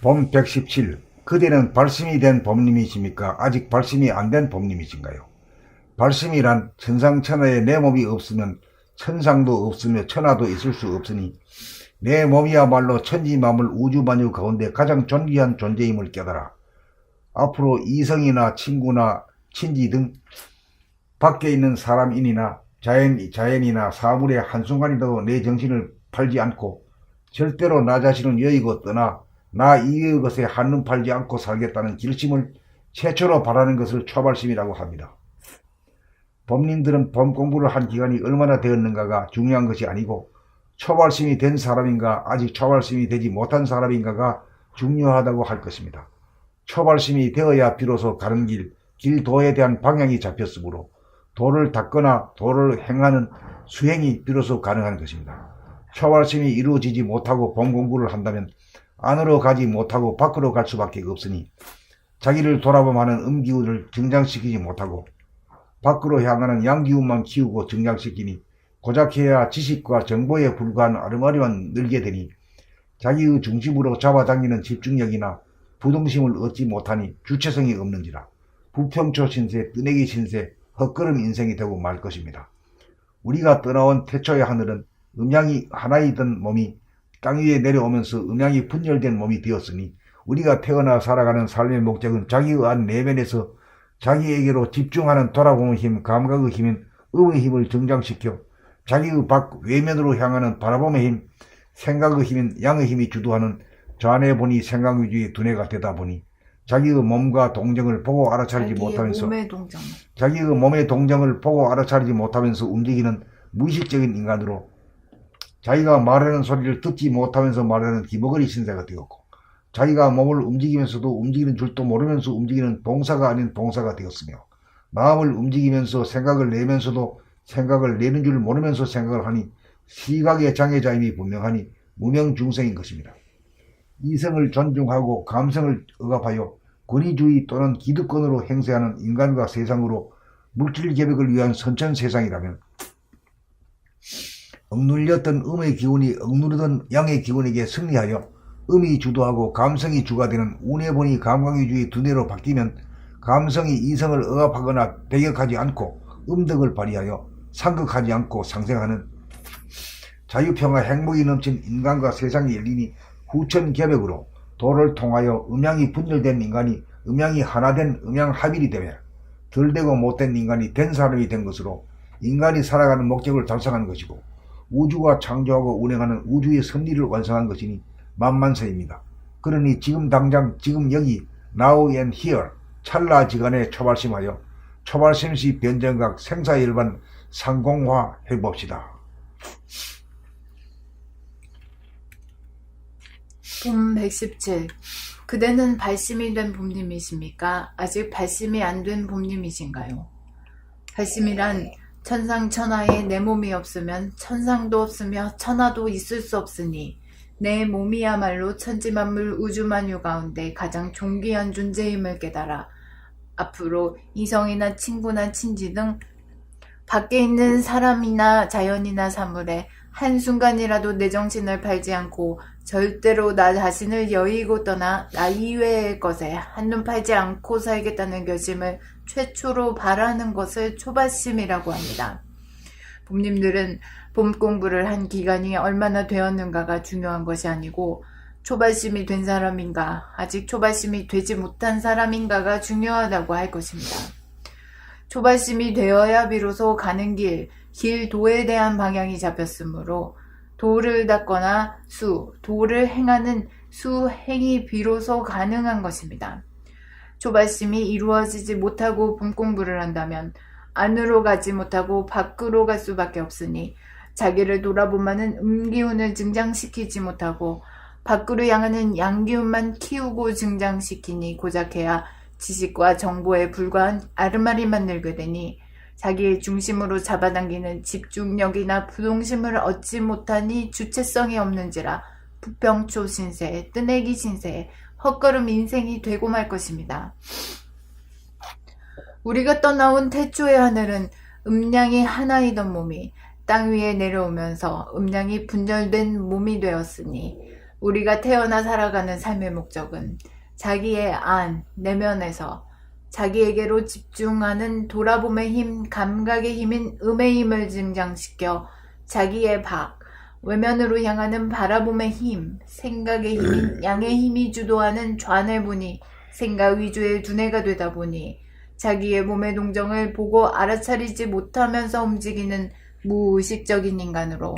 봄 117. 그대는 발심이 된 법님이십니까? 아직 발심이 안 된 법님이신가요? 발심이란 천상천하에 내 몸이 없으면 천상도 없으며 천하도 있을 수 없으니 내 몸이야말로 천지만물 우주만유 가운데 가장 존귀한 존재임을 깨달아 앞으로 이성이나 친구나 친지 등 밖에 있는 사람인이나 자연이나 사물의 한순간이라도 내 정신을 팔지 않고 절대로 나 자신을 여의고 떠나 나 이외의 것에 한눈 팔지 않고 살겠다는 결심을 최초로 바라는 것을 초발심이라고 합니다. 법님들은 법 공부를 한 기간이 얼마나 되었는가가 중요한 것이 아니고 초발심이 된 사람인가 아직 초발심이 되지 못한 사람인가가 중요하다고 할 것입니다. 초발심이 되어야 비로소 가는 길도에 대한 방향이 잡혔으므로 도를 닦거나 도를 행하는 수행이 비로소 가능한 것입니다. 초발심이 이루어지지 못하고 법 공부를 한다면 안으로 가지 못하고 밖으로 갈 수밖에 없으니 자기를 돌아보면 음기운을 증장시키지 못하고 밖으로 향하는 양기운만 키우고 증장시키니 고작해야 지식과 정보에 불과한 아르마리만 늘게 되니 자기의 중심으로 잡아당기는 집중력이나 부동심을 얻지 못하니 주체성이 없는지라 부평초 신세, 뜨내기 신세, 헛걸음 인생이 되고 말 것입니다. 우리가 떠나온 태초의 하늘은 음양이 하나이던 몸이 땅 위에 내려오면서 음양이 분열된 몸이 되었으니 우리가 태어나 살아가는 삶의 목적은 자기의 안 내면에서 자기에게로 집중하는 돌아보는 힘, 감각의 힘인 의의 힘을 증장시켜 자기의 밖 외면으로 향하는 바라봄의 힘, 생각의 힘인 양의 힘이 주도하는 좌뇌 보니 생각 위주의 두뇌가 되다 보니 자기의 몸과 동정을 보고 알아차리지 못하면서 자기의 몸의 동정을 보고 알아차리지 못하면서 움직이는 무의식적인 인간으로 자기가 말하는 소리를 듣지 못하면서 말하는 기머거리 신세가 되었고 자기가 몸을 움직이면서도 움직이는 줄도 모르면서 움직이는 봉사가 아닌 봉사가 되었으며 마음을 움직이면서 생각을 내면서도 생각을 내는 줄 모르면서 생각을 하니 시각의 장애자임이 분명하니 무명중생인 것입니다. 이성을 존중하고 감성을 억압하여 권위주의 또는 기득권으로 행세하는 인간과 세상으로 물질 개벽을 위한 선천세상이라면 억눌렸던 음의 기운이 억누르던 양의 기운에게 승리하여 음이 주도하고 감성이 주가 되는 운해보니 감각위주의 두뇌로 바뀌면 감성이 이성을 억압하거나 배격하지 않고 음덕을 발휘하여 상극하지 않고 상생하는 자유평화 행복이 넘친 인간과 세상이 열리니 후천개벽으로 도를 통하여 음양이 분열된 인간이 음양이 하나된 음양합일이 되며 덜되고 못된 인간이 된 사람이 된 것으로 인간이 살아가는 목적을 달성하는 것이고 우주가 창조하고 운행하는 우주의 섭리를 완성한 것이니 만만세입니다. 그러니 지금 당장 지금 여기 now and here 찰나지간에 초발심하여 초발심시 변정각 생사열반 상공화 해봅시다. 봄 117. 그대는 발심이 된 봄님이십니까? 아직 발심이 안 된 봄님이신가요? 발심이란 천상천하에 내 몸이 없으면 천상도 없으며 천하도 있을 수 없으니 내 몸이야말로 천지만물 우주만유 가운데 가장 존귀한 존재임을 깨달아 앞으로 이성이나 친구나 친지 등 밖에 있는 사람이나 자연이나 사물에 한순간이라도 내 정신을 팔지 않고 절대로 나 자신을 여의고 떠나 나 이외의 것에 한눈 팔지 않고 살겠다는 결심을 최초로 바라는 것을 초발심이라고 합니다. 봄님들은 봄 공부를 한 기간이 얼마나 되었는가가 중요한 것이 아니고 초발심이 된 사람인가 아직 초발심이 되지 못한 사람인가가 중요하다고 할 것입니다. 초발심이 되어야 비로소 가는 길도에 대한 방향이 잡혔으므로 도를 닦거나 도를 행하는 수행이 비로소 가능한 것입니다. 초발심이 이루어지지 못하고 봄 공부를 한다면 안으로 가지 못하고 밖으로 갈 수밖에 없으니 자기를 돌아보면은 음기운을 증장시키지 못하고 밖으로 향하는 양기운만 키우고 증장시키니 고작해야 지식과 정보에 불과한 아르마리만 늘게 되니 자기의 중심으로 잡아당기는 집중력이나 부동심을 얻지 못하니 주체성이 없는지라 부평초 신세, 뜨내기 신세, 헛걸음 인생이 되고 말 것입니다. 우리가 떠나온 태초의 하늘은 음량이 하나이던 몸이 땅 위에 내려오면서 음량이 분열된 몸이 되었으니 우리가 태어나 살아가는 삶의 목적은 자기의 안, 내면에서 자기에게로 집중하는 돌아봄의 힘, 감각의 힘인 음의 힘을 증장시켜 자기의 밖, 외면으로 향하는 바라봄의 힘, 생각의 힘인 양의 힘이 주도하는 좌뇌분이 생각 위주의 두뇌가 되다 보니 자기의 몸의 동정을 보고 알아차리지 못하면서 움직이는 무의식적인 인간으로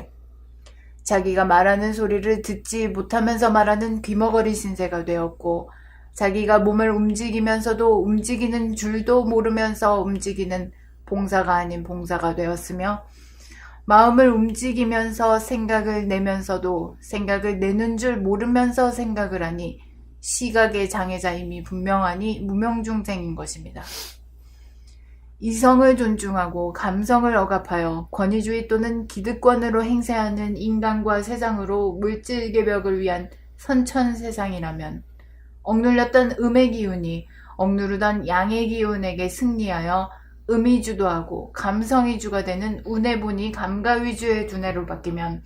자기가 말하는 소리를 듣지 못하면서 말하는 귀머거리 신세가 되었고 자기가 몸을 움직이면서도 움직이는 줄도 모르면서 움직이는 봉사가 아닌 봉사가 되었으며 마음을 움직이면서 생각을 내면서도 생각을 내는 줄 모르면서 생각을 하니 시각의 장애자임이 분명하니 무명중생인 것입니다. 이성을 존중하고 감성을 억압하여 권위주의 또는 기득권으로 행세하는 인간과 세상으로 물질 개벽을 위한 선천세상이라면 억눌렸던 음의 기운이 억누르던 양의 기운에게 승리하여 음이 주도하고 감성이 주가 되는 운해분이 감가 위주의 두뇌로 바뀌면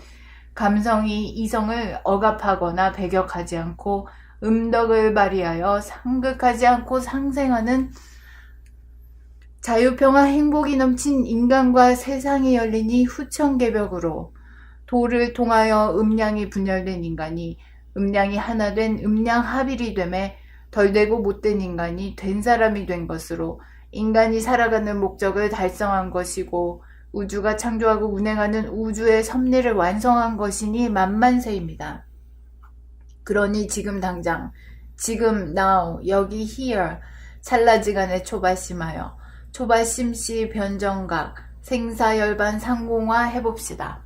감성이 이성을 억압하거나 배격하지 않고 음덕을 발휘하여 상극하지 않고 상생하는 자유평화 행복이 넘친 인간과 세상이 열리니 후천개벽으로 도를 통하여 음량이 분열된 인간이 음량이 하나 된 음량합일이 되매 덜되고 못된 인간이 된 사람이 된 것으로 인간이 살아가는 목적을 달성한 것이고 우주가 창조하고 운행하는 우주의 섭리를 완성한 것이니 만만세입니다. 그러니 지금 당장, 지금 now, 여기 here, 찰나지간에 초발심하여 초발심시 변정각, 생사열반 상공화 해봅시다.